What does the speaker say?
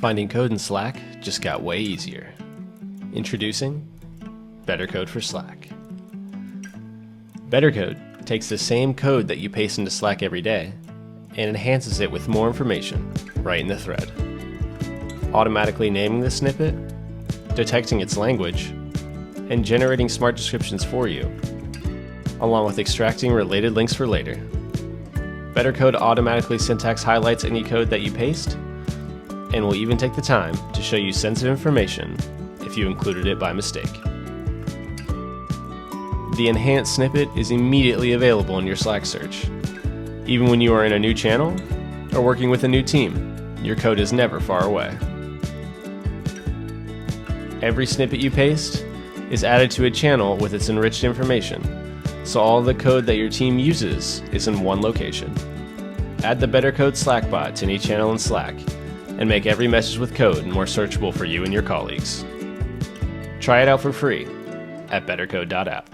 Finding code in Slack just got way easier. Introducing BetterCode for Slack. BetterCode takes the same code that you paste into Slack every day and enhances it with more information right in the thread. Automatically naming the snippet, detecting its language, and generating smart descriptions for you, along with extracting related links for later. BetterCode automatically syntax highlights any code that you paste, and will even take the time to show you sensitive information if you included it by mistake. The enhanced snippet is immediately available in your Slack search. Even when you are in a new channel or working with a new team, your code is never far away. Every snippet you paste is added to a channel with its enriched information, so all the code that your team uses is in one location. Add the BetterCode Slack bot to any channel in Slack, and make every message with code more searchable for you and your colleagues. Try it out for free at bettercode.app.